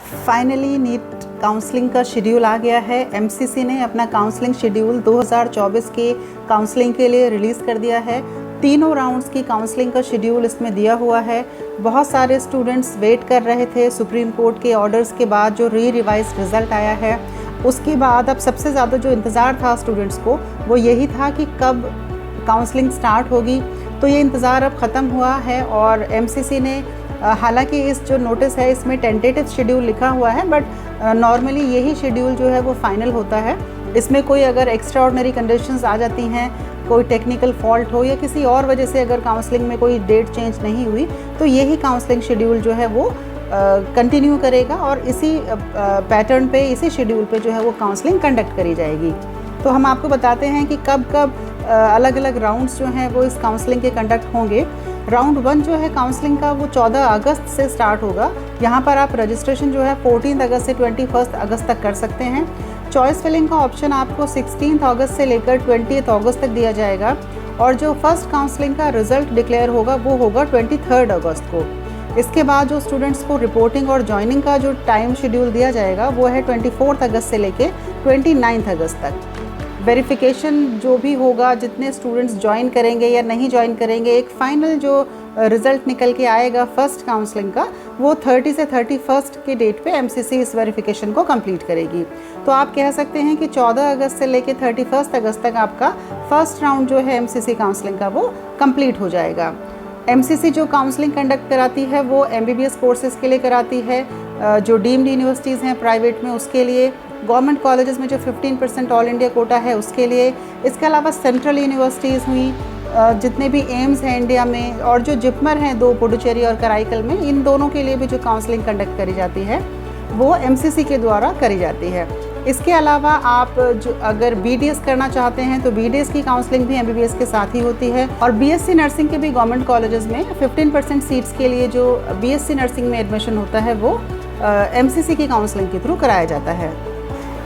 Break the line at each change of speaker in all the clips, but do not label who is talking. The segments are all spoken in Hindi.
फाइनली नीट काउंसलिंग का शेड्यूल आ गया है। एमसीसी ने अपना काउंसलिंग शेड्यूल 2024 के काउंसलिंग के लिए रिलीज़ कर दिया है। तीनों राउंड्स की काउंसलिंग का शेड्यूल इसमें दिया हुआ है। बहुत सारे स्टूडेंट्स वेट कर रहे थे सुप्रीम कोर्ट के ऑर्डर्स के बाद जो रिवाइज्ड रिज़ल्ट आया है, उसके बाद अब सबसे ज़्यादा जो इंतज़ार था स्टूडेंट्स को वो यही था कि कब काउंसलिंग स्टार्ट होगी। तो ये इंतज़ार अब ख़त्म हुआ है और एमसीसी ने हालांकि इस जो नोटिस है इसमें टेंटेटिव शेड्यूल लिखा हुआ है, बट नॉर्मली यही शेड्यूल जो है वो फाइनल होता है। इसमें कोई अगर एक्स्ट्रा ऑर्डिनरी कंडीशंस आ जाती हैं, कोई टेक्निकल फॉल्ट हो या किसी और वजह से अगर काउंसलिंग में कोई डेट चेंज नहीं हुई, तो यही काउंसलिंग शेड्यूल जो है वो कंटिन्यू करेगा और इसी पैटर्न पे, इसी शेड्यूल पे जो है वो काउंसलिंग कंडक्ट करी जाएगी। तो हम आपको बताते हैं कि कब कब अलग अलग राउंड्स जो हैं वो इस काउंसलिंग के कंडक्ट होंगे। राउंड 1 जो है काउंसलिंग का वो 14 अगस्त से स्टार्ट होगा। यहाँ पर आप रजिस्ट्रेशन जो है 14 अगस्त से 21 अगस्त तक कर सकते हैं। चॉइस फिलिंग का ऑप्शन आपको 16 अगस्त से लेकर 20 अगस्त तक दिया जाएगा और जो फर्स्ट काउंसलिंग का रिजल्ट डिक्लेयर होगा वो होगा 23 अगस्त को। इसके बाद जो स्टूडेंट्स को रिपोर्टिंग और ज्वाइनिंग का जो टाइम शेड्यूल दिया जाएगा वो है 24 अगस्त से लेके 29 अगस्त तक। वेरिफिकेशन जो भी होगा, जितने स्टूडेंट्स ज्वाइन करेंगे या नहीं ज्वाइन करेंगे, एक फ़ाइनल जो रिज़ल्ट निकल के आएगा फर्स्ट काउंसलिंग का, वो 30 से 31 के डेट पे एमसीसी इस वेरिफिकेशन को कंप्लीट करेगी। तो आप कह सकते हैं कि 14 अगस्त से लेके 31 अगस्त तक आपका फर्स्ट राउंड जो है एमसीसी काउंसलिंग का वो कंप्लीट हो जाएगा। एमसीसी जो काउंसलिंग कंडक्ट कराती है वो एमबीबीएस कोर्सेज़ के लिए कराती है, जो डीम्ड यूनिवर्सिटीज़ हैं प्राइवेट में उसके लिए, गवर्नमेंट कॉलेजेस में जो 15% ऑल इंडिया कोटा है उसके लिए, इसके अलावा सेंट्रल यूनिवर्सिटीज़ हुई, जितने भी एम्स हैं इंडिया में, और जो जिपमर हैं 2 पुडुचेरी और कराईकल में, इन दोनों के लिए भी जो काउंसलिंग कंडक्ट करी जाती है वो एमसीसी के द्वारा करी जाती है। इसके अलावा आप जो अगर बीडीएस करना चाहते हैं तो बीडीएस की काउंसलिंग भी एमबीबीएस के साथ ही होती है और बीएससी नर्सिंग के भी गवर्नमेंट कॉलेजेस में 15% सीट्स के लिए जो बीएससी नर्सिंग में एडमिशन होता है वो एमसीसी की काउंसलिंग के थ्रू कराया जाता है।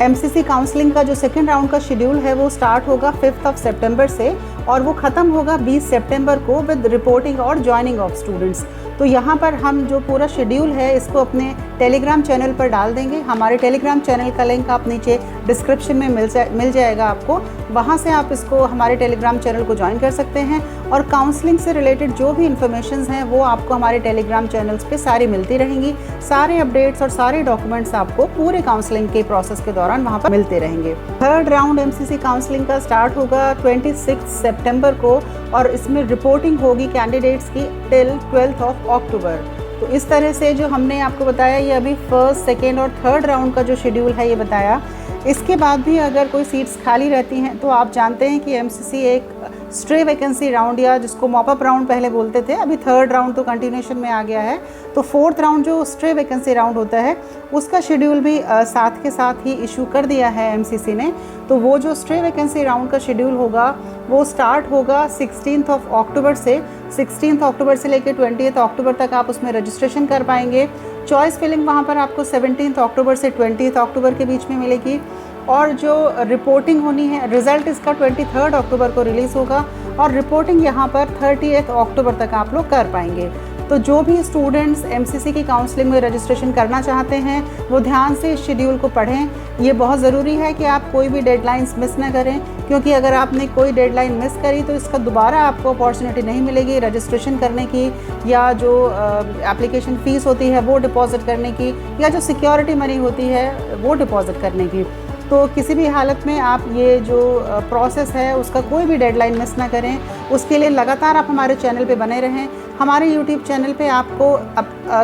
एमसीसी काउंसलिंग का जो सेकेंड राउंड का शेड्यूल है वो स्टार्ट होगा 5 सितंबर से और वो ख़त्म होगा 20 सितंबर को विद रिपोर्टिंग और ज्वाइनिंग ऑफ स्टूडेंट्स। तो यहाँ पर हम जो पूरा शेड्यूल है इसको अपने टेलीग्राम चैनल पर डाल देंगे। हमारे टेलीग्राम चैनल का लिंक आप नीचे डिस्क्रिप्शन में मिल जाएगा आपको, वहाँ से आप इसको हमारे टेलीग्राम चैनल को ज्वाइन कर सकते हैं और काउंसलिंग से रिलेटेड जो भी इन्फॉर्मेशंस हैं वो आपको हमारे टेलीग्राम चैनल्स पे सारी मिलती रहेंगी। सारे अपडेट्स और सारे डॉक्यूमेंट्स आपको पूरे काउंसलिंग के प्रोसेस के दौरान वहाँ पर मिलते रहेंगे। थर्ड राउंड एमसीसी काउंसलिंग का स्टार्ट होगा 26 सितंबर को और इसमें रिपोर्टिंग होगी कैंडिडेट्स की टिल 12 अक्टूबर। तो इस तरह से जो हमने आपको बताया ये अभी फर्स्ट, सेकेंड और थर्ड राउंड का जो शेड्यूल है ये बताया। इसके बाद भी अगर कोई सीट्स खाली रहती हैं तो आप जानते हैं कि एमसीसी एक स्ट्रे वैकेंसी राउंड या जिसको मॉपअप राउंड पहले बोलते थे, अभी थर्ड राउंड तो कंटिन्यूशन में आ गया है, तो फोर्थ राउंड जो स्ट्रे वैकेंसी राउंड होता है उसका शेड्यूल भी साथ के साथ ही इशू कर दिया है एमसीसी ने। तो वो जो स्ट्रे वैकेंसी राउंड का शेड्यूल होगा वो स्टार्ट होगा 16 अक्टूबर से। 16 अक्टूबर से लेकर 20 अक्टूबर तक आप उसमें रजिस्ट्रेशन कर पाएंगे। चॉइस फिलिंग वहाँ पर आपको 17 अक्टूबर से 20 अक्टूबर के बीच में मिलेगी और जो रिपोर्टिंग होनी है, रिज़ल्ट इसका 23 अक्टूबर को रिलीज़ होगा और रिपोर्टिंग यहाँ पर 30 अक्टूबर तक आप लोग कर पाएंगे। तो जो भी स्टूडेंट्स एमसीसी की काउंसलिंग में रजिस्ट्रेशन करना चाहते हैं वो ध्यान से इस शेड्यूल को पढ़ें। ये बहुत ज़रूरी है कि आप कोई भी डेडलाइंस मिस ना करें, क्योंकि अगर आपने कोई डेडलाइन मिस करी तो इसका दोबारा आपको अपॉर्चुनिटी नहीं मिलेगी रजिस्ट्रेशन करने की, या जो एप्लीकेशन फ़ीस होती है वो डिपॉजिट करने की, या जो सिक्योरिटी मनी होती है वो डिपॉजिट करने की। तो किसी भी हालत में आप ये जो प्रोसेस है उसका कोई भी डेडलाइन मिस ना करें। उसके लिए लगातार आप हमारे चैनल पे बने रहें। हमारे यूट्यूब चैनल पे आपको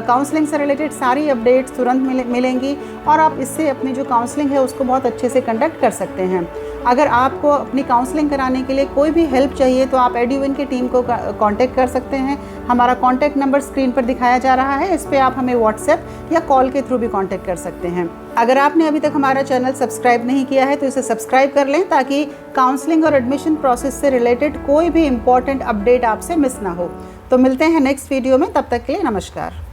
काउंसलिंग से रिलेटेड सारी अपडेट्स तुरंत मिलेंगी और आप इससे अपनी जो काउंसलिंग है उसको बहुत अच्छे से कंडक्ट कर सकते हैं। अगर आपको अपनी काउंसलिंग कराने के लिए कोई भी हेल्प चाहिए तो आप एडुविन की टीम को कांटेक्ट कर सकते हैं। हमारा कांटेक्ट नंबर स्क्रीन पर दिखाया जा रहा है, इस पर आप हमें व्हाट्सएप या कॉल के थ्रू भी कांटेक्ट कर सकते हैं। अगर आपने अभी तक हमारा चैनल सब्सक्राइब नहीं किया है तो इसे सब्सक्राइब कर लें ताकि काउंसलिंग और एडमिशन प्रोसेस से रिलेटेड कोई भी इम्पॉर्टेंट अपडेट आपसे मिस ना हो। तो मिलते हैं नेक्स्ट वीडियो में, तब तक के लिए नमस्कार।